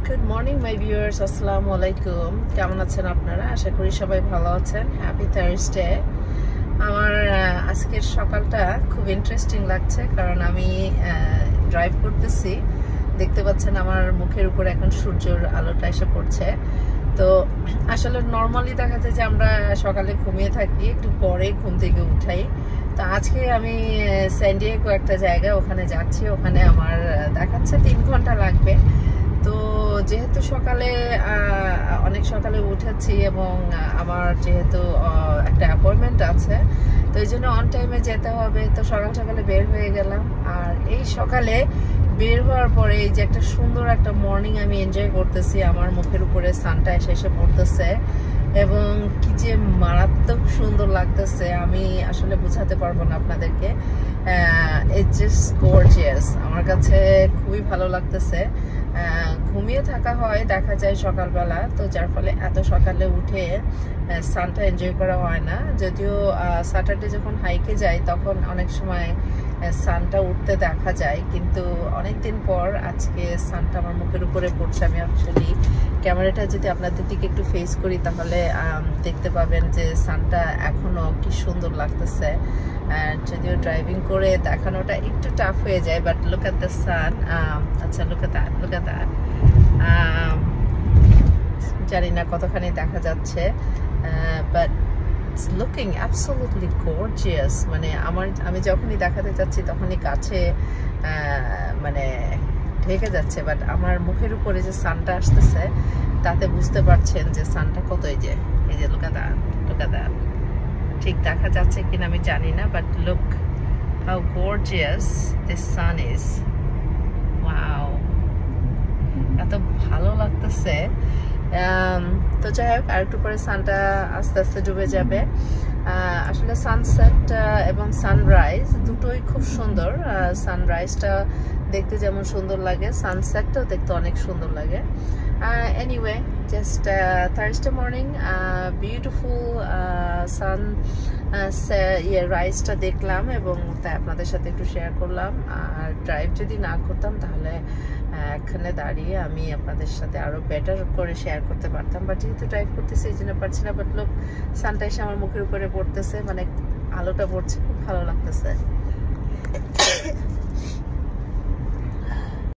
Good morning my viewers, আসসালামু আলাইকুম। কেমন আছেন আপনারা? আশা করি সবাই ভালো আছেন। Happy Thursday. আমার আজকের সকালটা খুব ইন্টারেস্টিং লাগছে, কারণ আমি ড্রাইভ করতেছি। দেখতে পাচ্ছেন আমার মুখের উপর এখন সূর্যের আলোটা এসে পড়ছে। তো আসলে নর্মালি দেখা যায় যে আমরা সকালে ঘুমিয়ে থাকি, একটু পরে ঘুম থেকে উঠাই। তো আজকে আমি স্যান ডিয়েগো একটা জায়গা, ওখানে যাচ্ছি। ওখানে আমার দেখাচ্ছে 3 ঘন্টা লাগবে। তো যেহেতু সকালে অনেক সকালে উঠেছি এবং আমার যেহেতু একটা অ্যাপয়েন্টমেন্ট আছে, তো এই জন্য অন টাইমে যেতে হবে। তো সকাল সকালে বের হয়ে গেলাম। আর এই সকালে বের হওয়ার পরে এই যে একটা সুন্দর একটা মর্নিং আমি এনজয় করতেছি। আমার মুখের উপরে সানটা এসে পড়তেছে এবং কি যে মারাত্মক সুন্দর লাগতেছে, আমি আসলে বোঝাতে পারবো না আপনাদেরকে। It's just gorgeous. আমার কাছে খুবই ভালো লাগতেছে। ঘুমিয়ে থাকা হয় দেখা যায় সকালবেলা, তো যার ফলে এত সকালে উঠে সানটা এনজয় করা হয় না। যদিও স্যাটারডে যখন হাইকে যাই তখন অনেক সময় সানটা উঠতে দেখা যায়, কিন্তু অনেকদিন পর আজকে সানটা আমার মুখের উপরে পড়ছে। আমি অ্যাকচুয়ালি ক্যামেরাটা যদি আপনাদের দিকে একটু ফেস করি তাহলে দেখতে পাবেন যে সানটা এখনো কি সুন্দর লাগতেছে। যদিও ড্রাইভিং করে দেখানোটা একটু টাফ হয়ে যায়, but look at the sun. আচ্ছা, লুক এট দ্যাট। জানি না কতখানি দেখা যাচ্ছে, but it's looking absolutely gorgeous. মানে আমি যখনই দেখাতে যাচ্ছি তখনই কাছে মানে ঢেকে যাচ্ছে, বাট আমার মুখের উপরে যে সানটা আসতেছে তাতে বুঝতে পারছেন যে সানটা কত। এই যে look at that. ঠিক দেখা যাচ্ছে কিনা আমি জানি না, but look how gorgeous this sun is. Wow, এত ভালো লাগতেছে। তো যাই হোক, আর একটু পরে সানটা আস্তে আস্তে ডুবে যাবে। আসলে সানসেট এবং সানরাইজ দুটোই খুব সুন্দর। সানরাইজটা দেখতে যেমন সুন্দর লাগে, সানসেটটাও দেখতে অনেক সুন্দর লাগে। Anyway, just Thursday morning, beautiful sun রাইজটা দেখলাম এবং তাই আপনাদের সাথে একটু শেয়ার করলাম। আর ড্রাইভ যদি না করতাম তাহলে এখানে দাঁড়িয়ে আমি আপনাদের সাথে আরো বেটার করে শেয়ার করতে পারতাম, বাট যেহেতু ড্রাইভ করতেছি এই জন্য পারছি না। বাট লোক সানটা এসে আমার মুখের উপরে পড়তেছে, মানে আলোটা পড়ছে, খুব ভালো লাগতেছে।